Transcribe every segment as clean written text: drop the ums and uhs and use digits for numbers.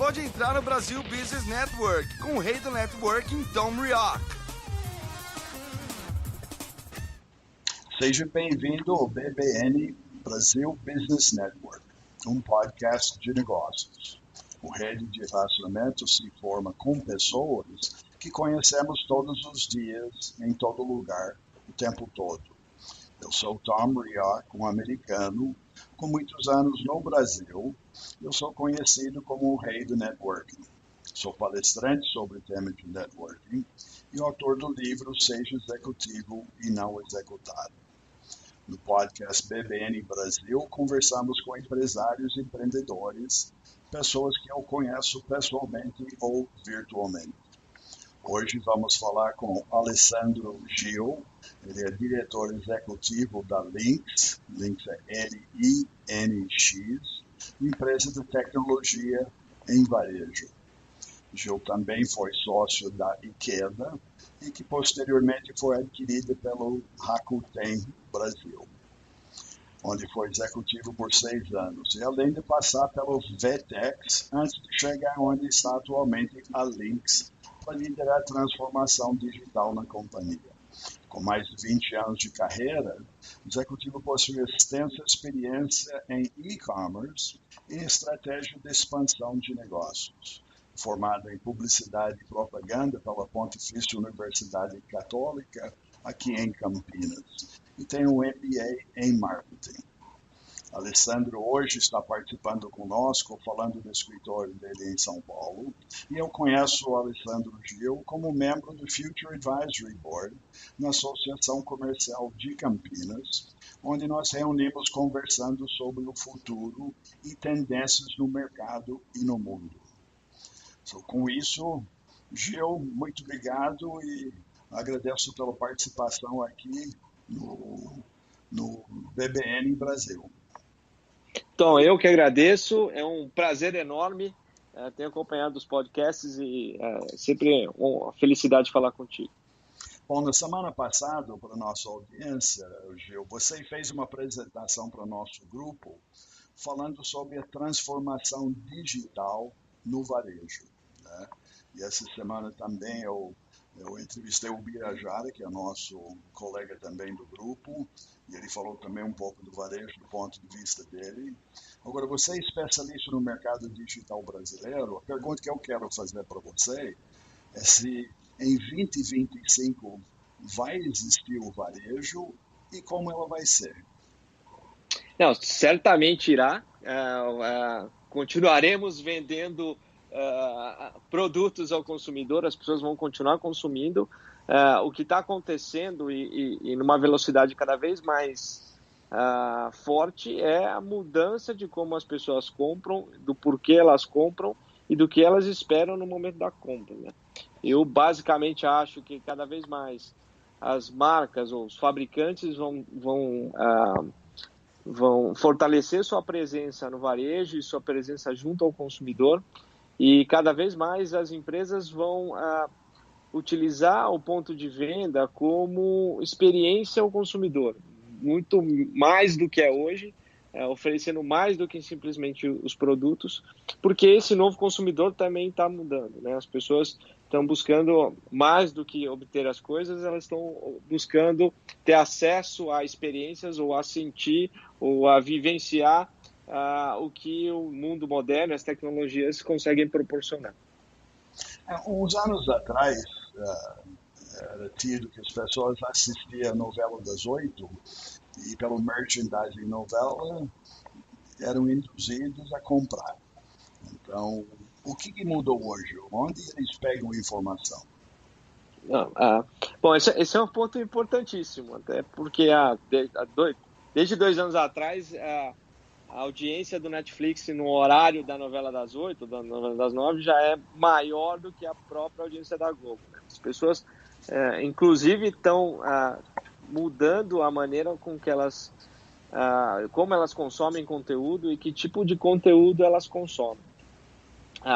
pode entrar no Brasil Business Network com o rei do networking, Tom Rioch. Seja bem-vindo ao BBN Brasil Business Network, um podcast de negócios. O rede de relacionamento se forma com pessoas que conhecemos todos os dias, em todo lugar, o tempo todo. Eu sou Tom Rioch, um americano com muitos anos no Brasil. Eu sou conhecido como o rei do networking. Sou palestrante sobre o tema de networking e autor do livro Seja Executivo e Não Executado. No podcast BBN Brasil, conversamos com empresários e empreendedores, pessoas que eu conheço pessoalmente ou virtualmente. Hoje vamos falar com Alessandro Gil. Ele é diretor executivo da Linx. Linx é L-I-N-X, empresa de tecnologia em varejo. Gil também foi sócio da Ikeda e que posteriormente foi adquirida pelo Rakuten Brasil, onde foi executivo por 6 anos, e além de passar pelo Vetex, antes de chegar onde está atualmente a Linx, para liderar a transformação digital na companhia. Com mais de 20 anos de carreira, o executivo possui extensa experiência em e-commerce e em estratégia de expansão de negócios. Formado em Publicidade e Propaganda pela Pontifícia Universidade Católica, aqui em Campinas, e tem um MBA em Marketing. Alessandro hoje está participando conosco, falando do escritório dele em São Paulo, e eu conheço o Alessandro Gil como membro do Future Advisory Board na Associação Comercial de Campinas, onde nós reunimos conversando sobre o futuro e tendências no mercado e no mundo. Com isso, Gil, muito obrigado e agradeço pela participação aqui no BBN Brasil. Então, eu que agradeço, é um prazer enorme, tenho acompanhado os podcasts e sempre uma felicidade falar contigo. Bom, na semana passada, para a nossa audiência, Gil, você fez uma apresentação para o nosso grupo falando sobre a transformação digital no varejo, né? E essa semana também eu entrevistei o Birajara, que é nosso colega também do grupo, e ele falou também um pouco do varejo do ponto de vista dele. Agora, você é especialista no mercado digital brasileiro. A pergunta que eu quero fazer para você é se em 2025 vai existir o varejo e como ela vai ser. Não, certamente irá. Continuaremos vendendo produtos ao consumidor, as pessoas vão continuar consumindo. O que está acontecendo e numa velocidade cada vez mais forte é a mudança de como as pessoas compram, do porquê elas compram e do que elas esperam no momento da compra, né? Eu basicamente acho que cada vez mais as marcas ou os fabricantes vão fortalecer sua presença no varejo e sua presença junto ao consumidor, e cada vez mais as empresas vão utilizar o ponto de venda como experiência ao consumidor, muito mais do que é hoje, oferecendo mais do que simplesmente os produtos, porque esse novo consumidor também está mudando, né? As pessoas estão buscando mais do que obter as coisas, elas estão buscando ter acesso a experiências ou a sentir ou a vivenciar o que o mundo moderno, as tecnologias conseguem proporcionar. Uns anos atrás, era tido que as pessoas assistiam a novela das 8 e pelo merchandising novela eram induzidos a comprar. Então, o que mudou hoje? Onde eles pegam informação? Bom, esse é um ponto importantíssimo, até porque desde 2 anos atrás, a audiência do Netflix no horário da novela das 8, da novela das 9, já é maior do que a própria audiência da Globo, né? As pessoas, inclusive, estão mudando a maneira com que como elas consomem conteúdo e que tipo de conteúdo elas consomem.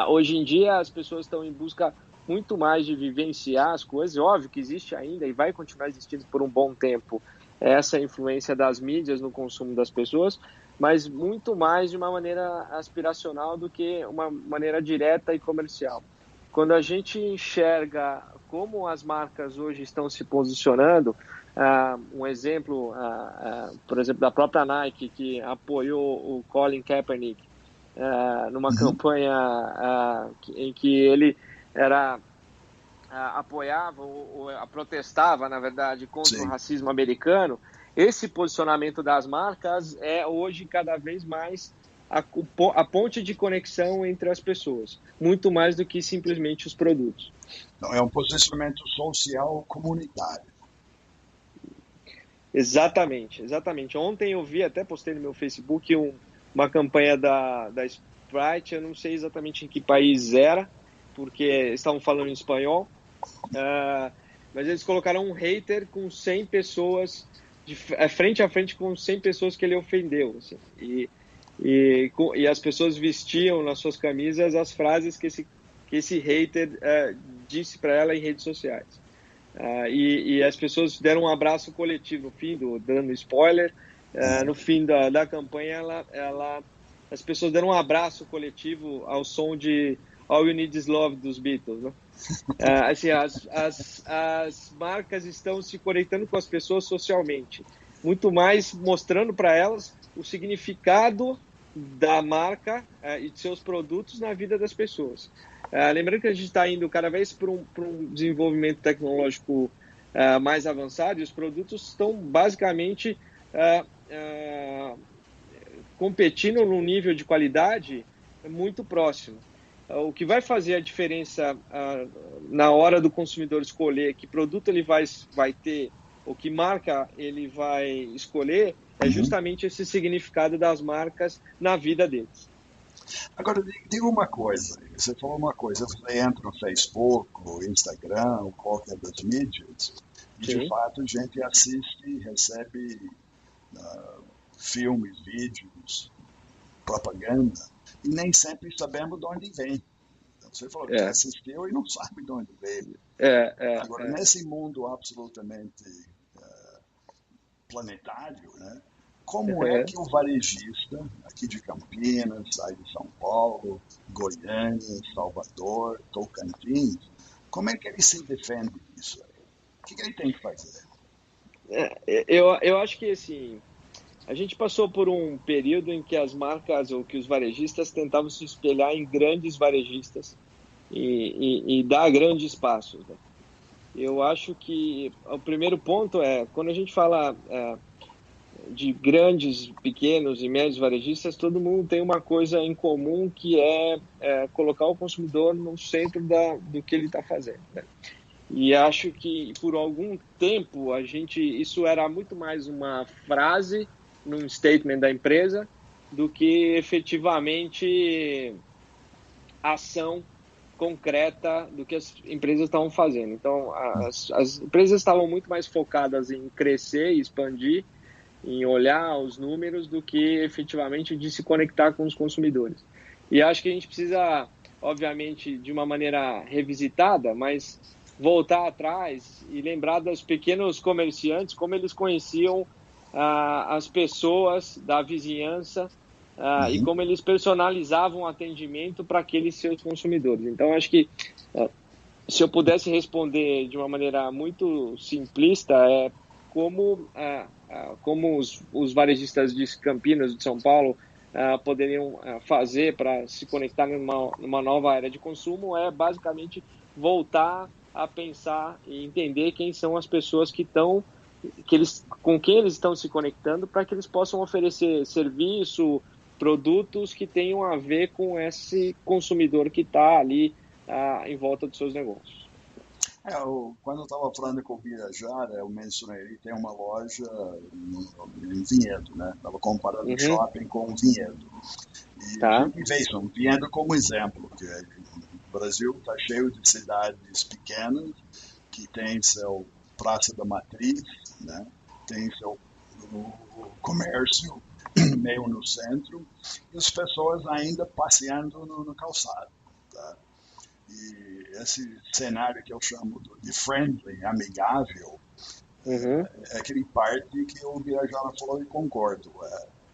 Hoje em dia, as pessoas estão em busca muito mais de vivenciar as coisas. Óbvio que existe ainda e vai continuar existindo por um bom tempo essa influência das mídias no consumo das pessoas, mas muito mais de uma maneira aspiracional do que uma maneira direta e comercial. Quando a gente enxerga como as marcas hoje estão se posicionando, um exemplo, por exemplo, da própria Nike, que apoiou o Colin Kaepernick numa campanha em que ele apoiava ou protestava, na verdade, contra o racismo americano. Esse posicionamento das marcas é hoje cada vez mais a ponte de conexão entre as pessoas, muito mais do que simplesmente os produtos. Então, é um posicionamento social comunitário. Exatamente, exatamente. Ontem eu vi, até postei no meu Facebook, uma campanha da Sprite, eu não sei exatamente em que país era, porque estavam falando em espanhol, mas eles colocaram um hater com 100 pessoas, frente a frente com 100 pessoas que ele ofendeu. Assim, e as pessoas vestiam nas suas camisas as frases que esse hater disse para ela em redes sociais. E as pessoas deram um abraço coletivo no fim, dando spoiler, no fim da campanha, as pessoas deram um abraço coletivo ao som de All You Need Is Love dos Beatles, né? Assim, as marcas estão se conectando com as pessoas socialmente, muito mais mostrando para elas o significado da marca e de seus produtos na vida das pessoas. Lembrando que a gente está indo cada vez para um desenvolvimento tecnológico mais avançado, e os produtos estão basicamente competindo num nível de qualidade muito próximo. O que vai fazer a diferença na hora do consumidor escolher que produto ele vai ter, ou que marca ele vai escolher, é justamente esse significado das marcas na vida deles. Agora, diga uma coisa, você falou uma coisa, você entra no Facebook, no Instagram, qualquer das mídias, e de fato a gente assiste e recebe filmes, vídeos, propaganda, e nem sempre sabemos de onde vem. Você falou que assistiu e não sabe de onde veio. Agora, nesse mundo absolutamente planetário, né? Como é que o varejista, aqui de Campinas, aí de São Paulo, Goiânia, Salvador, Tocantins, como é que ele se defende disso aí? O que ele tem que fazer? Eu acho que, assim, a gente passou por um período em que as marcas, ou que os varejistas tentavam se espelhar em grandes varejistas e dar grandes passos, né? Eu acho que o primeiro ponto quando a gente fala de grandes, pequenos e médios varejistas, todo mundo tem uma coisa em comum, que é colocar o consumidor no centro do que ele está fazendo, né? E acho que por algum tempo isso era muito mais uma frase num statement da empresa do que efetivamente ação concreta do que as empresas estavam fazendo. Então, as empresas estavam muito mais focadas em crescer e expandir, em olhar os números, do que efetivamente de se conectar com os consumidores. E acho que a gente precisa, obviamente, de uma maneira revisitada, mas voltar atrás e lembrar dos pequenos comerciantes, como eles conheciam as pessoas da vizinhança, e como eles personalizavam o atendimento para aqueles seus consumidores. Então, acho que se eu pudesse responder de uma maneira muito simplista, como os varejistas de Campinas, de São Paulo, poderiam fazer para se conectar numa nova era de consumo, basicamente voltar a pensar e entender quem são as pessoas com quem eles estão se conectando, para que eles possam oferecer serviço, produtos que tenham a ver com esse consumidor que está ali em volta dos seus negócios. Quando eu estava falando com o Birajara, eu mencionei, ele tem uma loja em Vinhedo, né? Estava comparando o shopping com um vinhedo. E a gente vê isso, um vinhedo como exemplo, porque o Brasil está cheio de cidades pequenas que tem seu Praça da Matriz, né? Tem seu comércio meio no centro, e as pessoas ainda passeando no calçado, tá? E esse cenário que eu chamo de friendly, amigável, é aquele parte que o Birajara falou e concordo.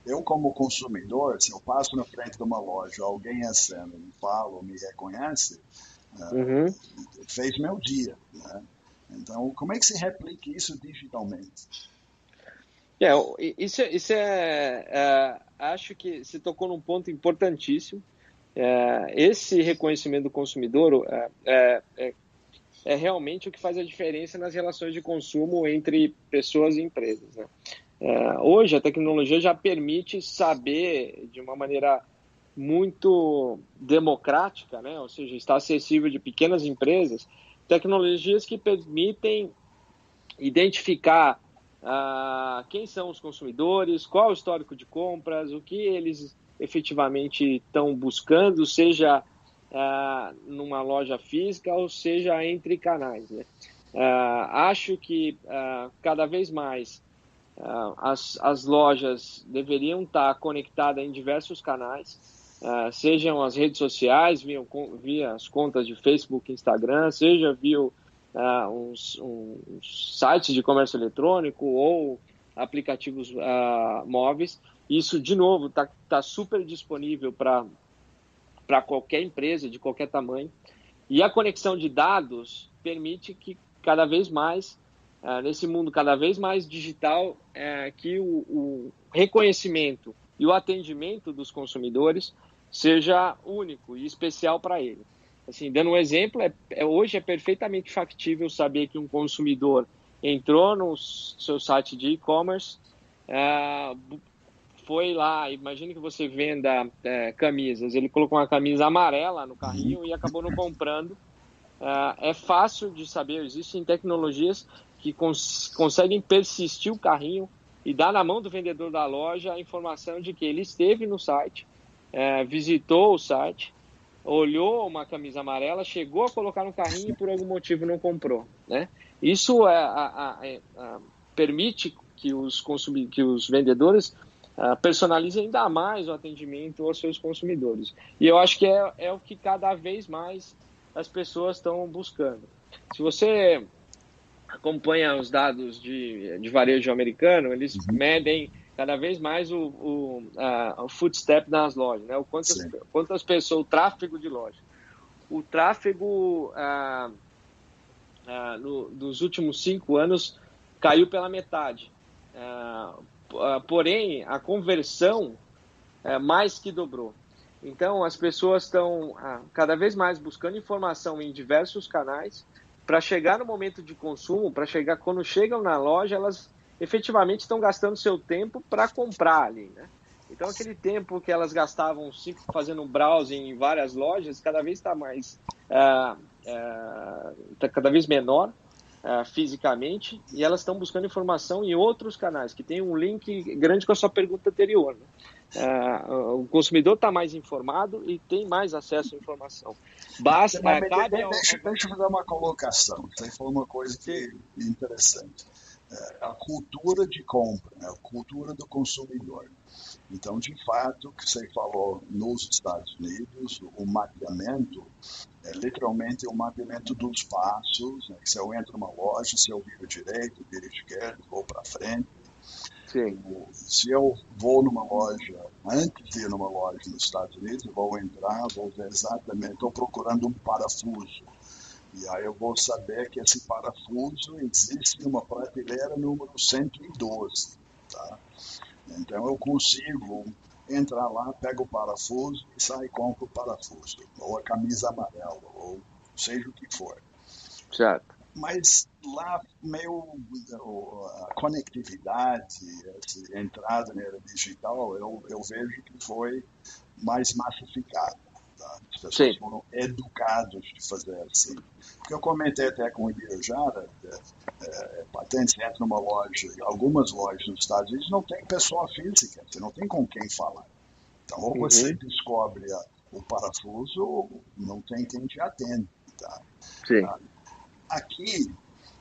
Eu, como consumidor, se eu passo na frente de uma loja, alguém acena, me fala ou me reconhece, Uhum. fez meu dia, né? Então, como é que se replica isso digitalmente? Acho que você tocou num ponto importantíssimo. Esse reconhecimento do consumidor é realmente o que faz a diferença nas relações de consumo entre pessoas e empresas, né? Hoje a tecnologia já permite saber de uma maneira muito democrática, né? Ou seja, está acessível de pequenas empresas, tecnologias que permitem identificar quem são os consumidores, qual o histórico de compras, o que eles efetivamente estão buscando, seja numa loja física ou seja entre canais, né? Acho que cada vez mais as lojas deveriam estar conectadas em diversos canais, sejam as redes sociais, via as contas de Facebook e Instagram, seja via uns sites de comércio eletrônico ou aplicativos móveis. Isso, de novo, tá super disponível para qualquer empresa, de qualquer tamanho. E a conexão de dados permite que cada vez mais, nesse mundo cada vez mais digital, que o reconhecimento e o atendimento dos consumidores seja único e especial para ele. Assim, dando um exemplo, hoje é perfeitamente factível saber que um consumidor entrou no seu site de e-commerce, foi lá, imagine que você venda camisas, ele colocou uma camisa amarela no carrinho e acabou não comprando. É fácil de saber, existem tecnologias que conseguem persistir o carrinho e dar na mão do vendedor da loja a informação de que ele esteve no site, visitou o site, olhou uma camisa amarela, chegou a colocar no carrinho e por algum motivo não comprou, né? Isso permite que os vendedores personalizem ainda mais o atendimento aos seus consumidores. E eu acho que é o que cada vez mais as pessoas estão buscando. Se você acompanha os dados de varejo americano, eles medem cada vez mais o footstep nas lojas, né? Quantas pessoas, o tráfego de loja. O tráfego nos últimos 5 anos caiu pela metade. Porém, a conversão mais que dobrou. Então, as pessoas estão cada vez mais buscando informação em diversos canais para chegar no momento de consumo, quando chegam na loja, elas efetivamente estão gastando seu tempo para comprar ali, né? Então, aquele tempo que elas gastavam fazendo um browsing em várias lojas, cada vez está cada vez menor fisicamente, e elas estão buscando informação em outros canais, que tem um link grande com a sua pergunta anterior, né? O consumidor está mais informado e tem mais acesso à informação. Deixa eu fazer uma colocação. Você falou uma coisa que é interessante. A cultura de compra, né? A cultura do consumidor. Então, de fato, o que você falou nos Estados Unidos, o mapeamento é literalmente o mapeamento dos passos, né? Se eu entro numa loja, se eu viro direito, viro esquerdo, vou para frente. Sim. Se eu vou numa loja, antes de ir numa loja nos Estados Unidos, eu vou entrar, vou ver exatamente, estou procurando um parafuso. E aí eu vou saber que esse parafuso existe numa prateleira número 112, tá? Então eu consigo entrar lá, pego o parafuso e saio e compro o parafuso, ou a camisa amarela, ou seja o que for. Certo. Mas lá, a conectividade, essa entrada na era digital, eu vejo que foi mais massificada. Tá? As pessoas foram educadas de fazer assim. Porque eu comentei até com o Ibirajara, patentes entra numa loja, algumas lojas nos Estados Unidos não tem pessoa física, você não tem com quem falar. Então, ou você descobre o parafuso, ou não tem quem te atende. Tá? Aqui,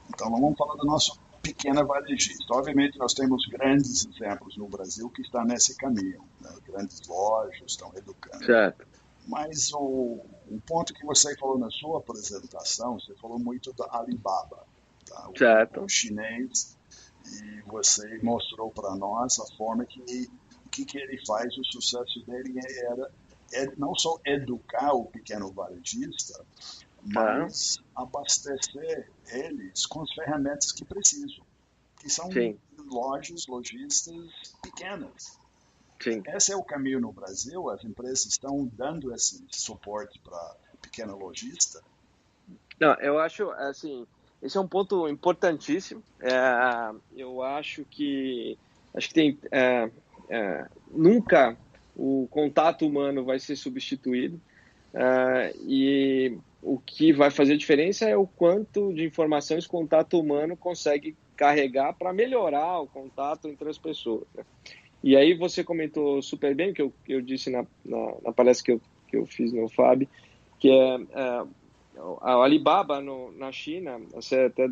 então vamos falar da nossa pequena varejista. Obviamente nós temos grandes exemplos no Brasil que estão nesse caminho, né? Grandes lojas estão educando. Certo. Mas o ponto que você falou na sua apresentação, você falou muito da Alibaba, tá? Certo. O chinês, e você mostrou para nós a forma que que ele faz, o sucesso dele não só educar o pequeno varejista, Tá. mas abastecer eles com as ferramentas que precisam, que são Sim, lojas, lojistas pequenas. sim. Esse é o caminho no Brasil, as empresas estão dando esse suporte para pequeno lojista. Não, eu acho, assim, esse é um ponto importantíssimo. Eu acho que tem, nunca o contato humano vai ser substituído. E o que vai fazer diferença é o quanto de informação esse contato humano consegue carregar para melhorar o contato entre as pessoas, né? E aí você comentou super bem, que eu disse na palestra que eu fiz no FAB, que a Alibaba na China, você até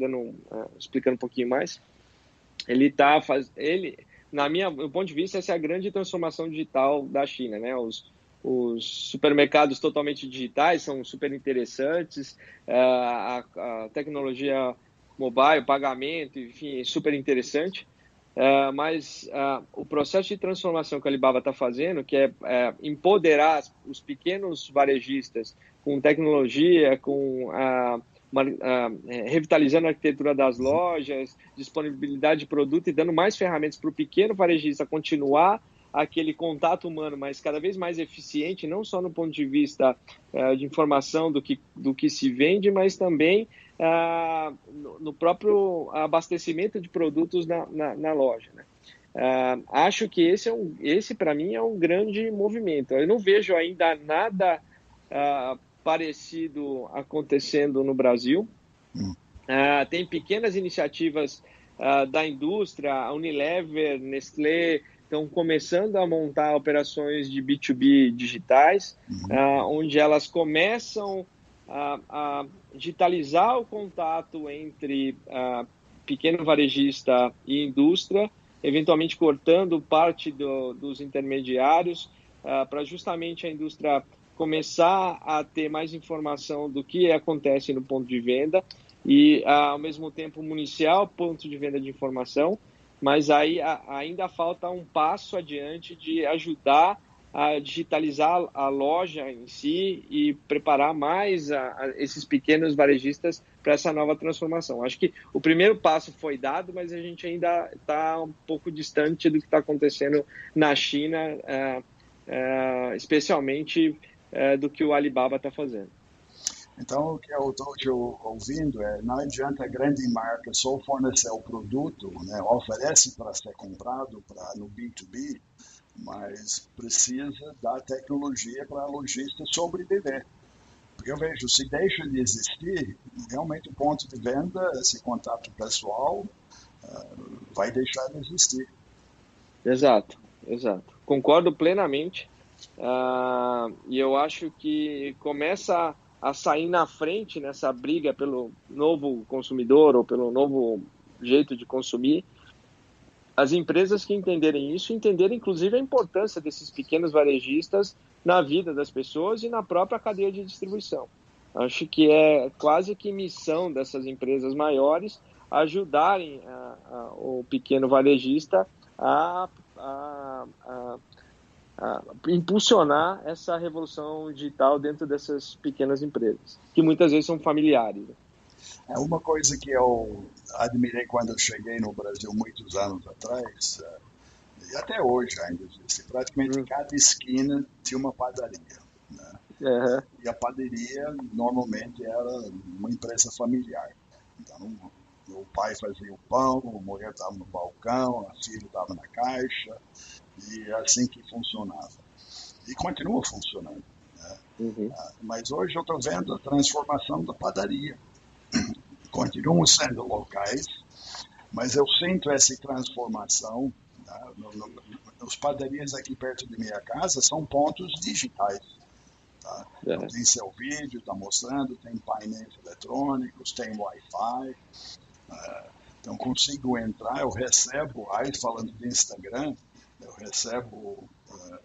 explicando um pouquinho mais, no ponto de vista, essa é a grande transformação digital da China, né? Os supermercados totalmente digitais são super interessantes, a tecnologia mobile, pagamento, enfim, é super interessante. Mas o processo de transformação que a Alibaba está fazendo, que é empoderar os pequenos varejistas com tecnologia, revitalizando a arquitetura das lojas, disponibilidade de produto e dando mais ferramentas para o pequeno varejista continuar aquele contato humano, mas cada vez mais eficiente, não só no ponto de vista de informação do que se vende, mas também no próprio abastecimento de produtos na loja, né? Acho que esse para mim é um grande movimento. Eu não vejo ainda nada parecido acontecendo no Brasil. Tem pequenas iniciativas da indústria, a Unilever, Nestlé, estão começando a montar operações de B2B digitais, onde elas começam a digitalizar o contato entre pequeno varejista e indústria, eventualmente cortando parte dos intermediários, para justamente a indústria começar a ter mais informação do que acontece no ponto de venda e, ao mesmo tempo, municiar o ponto de venda de informação, mas aí ainda falta um passo adiante de ajudar a digitalizar a loja em si e preparar mais esses pequenos varejistas para essa nova transformação. Acho que o primeiro passo foi dado, mas a gente ainda está um pouco distante do que está acontecendo na China, especialmente do que o Alibaba está fazendo. Então, o que eu estou te ouvindo não adianta a grande marca só fornecer o produto, né, oferece para ser comprado no B2B, mas precisa da tecnologia para a lojista sobreviver. Porque eu vejo, se deixa de existir, realmente o ponto de venda, esse contato pessoal, vai deixar de existir. Exato. Concordo plenamente. E eu acho que começa a sair na frente nessa briga pelo novo consumidor ou pelo novo jeito de consumir. As empresas que entenderem isso, entenderem inclusive a importância desses pequenos varejistas na vida das pessoas e na própria cadeia de distribuição. Acho que é quase que missão dessas empresas maiores ajudarem o pequeno varejista a impulsionar essa revolução digital dentro dessas pequenas empresas, que muitas vezes são familiares. É uma coisa que eu admirei quando eu cheguei no Brasil muitos anos atrás, e até hoje ainda existe, praticamente cada esquina tinha uma padaria, né? Uhum. E a padaria normalmente era uma empresa familiar. Então, o pai fazia o pão, a mulher estava no balcão, a filha estava na caixa, e é assim que funcionava. E continua funcionando, né? Uhum. Mas hoje eu estou vendo a transformação da padaria. Continuam sendo locais, mas eu sinto essa transformação. Tá? Os padarias aqui perto de minha casa são pontos digitais. Tá? Então, tem seu vídeo, está mostrando, tem painéis eletrônicos, tem Wi-Fi. Então, consigo entrar, eu recebo, aí falando de Instagram, eu recebo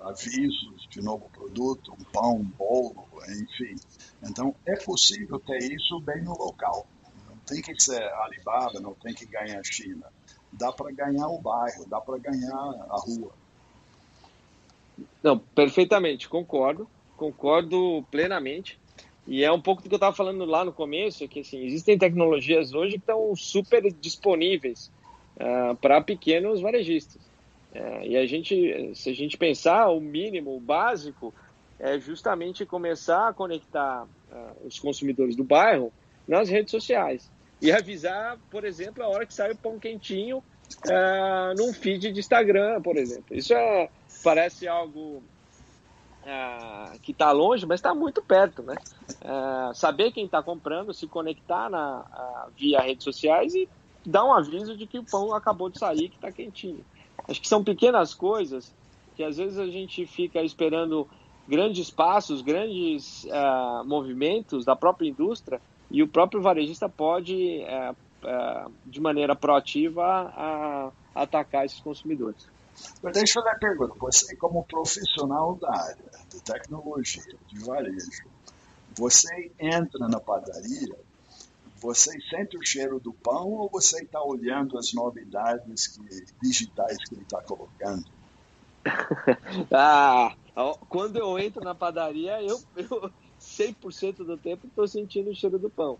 avisos de novo produto, um pão, um bolo, enfim. Então, é possível ter isso bem no local. Não tem que ser Alibaba, não tem que ganhar a China. Dá para ganhar o bairro, dá para ganhar a rua. Não, perfeitamente, concordo plenamente. E é um pouco do que eu estava falando lá no começo, que assim, existem tecnologias hoje que estão super disponíveis para pequenos varejistas. E se a gente pensar, o mínimo, o básico, é justamente começar a conectar os consumidores do bairro nas redes sociais e avisar, por exemplo, a hora que sai o pão quentinho num feed de Instagram, por exemplo. Parece algo que está longe, mas está muito perto, né? Saber quem está comprando, se conectar via redes sociais e dar um aviso de que o pão acabou de sair, que está quentinho. Acho que são pequenas coisas que às vezes a gente fica esperando grandes passos, grandes movimentos da própria indústria e o próprio varejista pode, de maneira proativa, atacar esses consumidores. Mas deixa eu fazer a pergunta. Você, como profissional da área de tecnologia, de varejo, você entra na padaria, você sente o cheiro do pão ou você está olhando as novidades digitais que ele está colocando? Quando eu entro na padaria, eu 100% do tempo estou sentindo o cheiro do pão.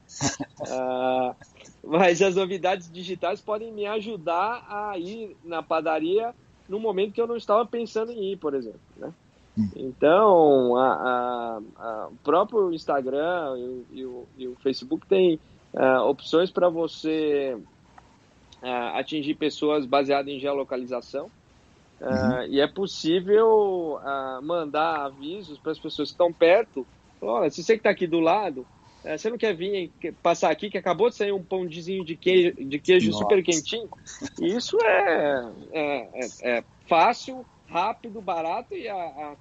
Mas as novidades digitais podem me ajudar a ir na padaria no momento que eu não estava pensando em ir, por exemplo, né? Então, o próprio Instagram e o Facebook tem opções para você atingir pessoas baseadas em geolocalização. E é possível mandar avisos para as pessoas que estão perto. Olha, se você que está aqui do lado, você não quer vir passar aqui que acabou de sair um pãozinho de queijo super quentinho? Isso é fácil, rápido, barato e a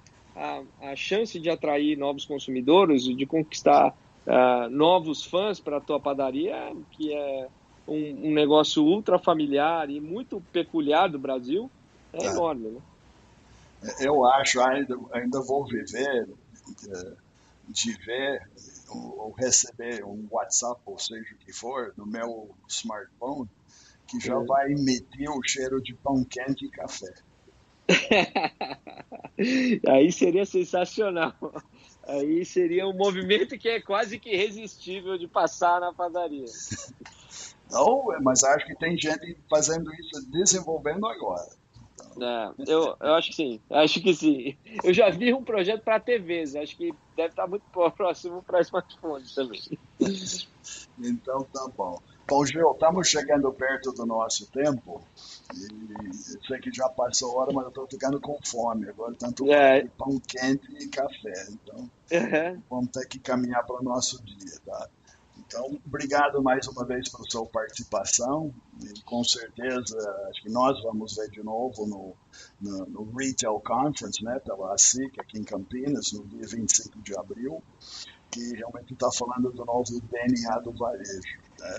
chance de atrair novos consumidores e de conquistar novos fãs para a tua padaria, que é um negócio ultra familiar e muito peculiar do Brasil, é enorme, né? Eu acho, ainda vou viver de ver ou receber um WhatsApp, ou seja o que for, no meu smartphone, que já vai emitir o cheiro de pão quente e café. Aí seria sensacional. Aí seria um movimento que é quase que irresistível de passar na padaria. Não, mas acho que tem gente fazendo isso, desenvolvendo agora. Eu acho que sim. Eu já vi um projeto para TVs, acho que deve estar muito próximo para smartphones também. Então tá bom. Bom, Gil, estamos chegando perto do nosso tempo e eu sei que já passou a hora, mas eu estou ficando com fome. Agora tanto de pão quente e café. Então vamos ter que caminhar para o nosso dia, tá? Então, obrigado mais uma vez pela sua participação e com certeza acho que nós vamos ver de novo no Retail Conference, né, pela ASIC aqui em Campinas, no dia 25 de abril, que realmente está falando do novo DNA do varejo, né?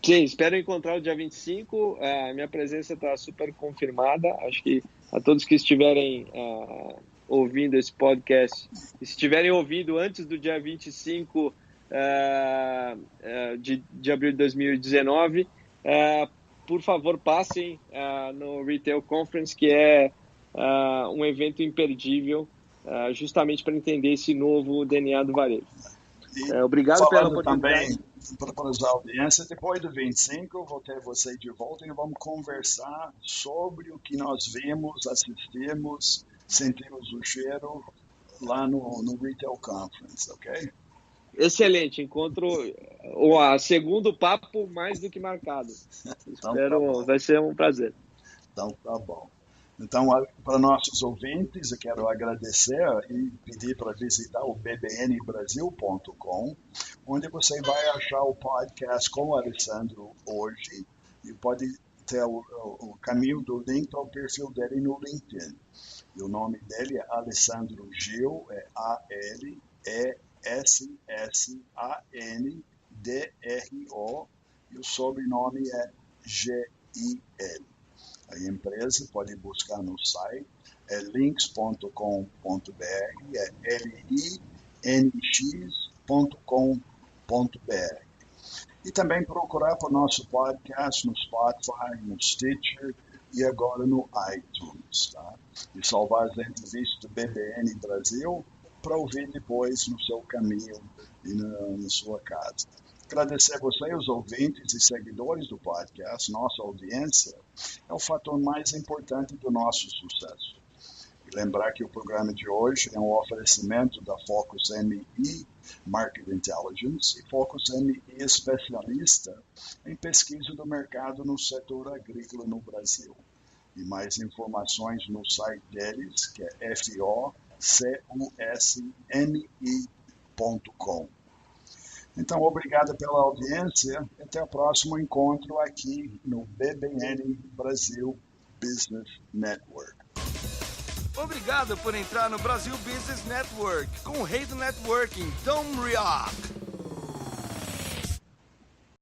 Sim, espero encontrar o dia 25, minha presença está super confirmada, acho que a todos que estiverem ouvindo esse podcast, se tiverem ouvido antes do dia 25 de abril de 2019, por favor, passem no Retail Conference, que é um evento imperdível, justamente para entender esse novo DNA do varejo. Obrigado pela oportunidade. Também, para a audiência, depois do 25, eu vou ter você de volta e vamos conversar sobre o que nós vimos, assistimos, sentimos o cheiro lá no Retail Conference, ok? Excelente, encontro o segundo papo mais do que marcado. Então, espero, vai ser um prazer. Então tá bom. Então, para nossos ouvintes, eu quero agradecer e pedir para visitar o bbnbrasil.com, onde você vai achar o podcast com o Alessandro hoje e pode ter o caminho do link para o perfil dele no LinkedIn. E o nome dele é Alessandro Gil, é ALESSANDRO, e o sobrenome é GIL. A empresa pode buscar no site, é links.com.br, é linx.com.br. E também procurar por nosso podcast no Spotify, no Stitcher e agora no iTunes, tá? e salvar as entrevistas do BBN Brasil para ouvir depois no seu caminho e na sua casa. Agradecer a você, os ouvintes e seguidores do podcast. Nossa audiência é o fator mais importante do nosso sucesso. E lembrar que o programa de hoje é um oferecimento da Focus MI Market Intelligence e Focus MI especialista em pesquisa do mercado no setor agrícola no Brasil. E mais informações no site deles, que é focusmi.com. Então, obrigado pela audiência e até o próximo encontro aqui no BBN Brasil Business Network. Obrigado por entrar no Brasil Business Network com o rei do networking, Tom Rioch.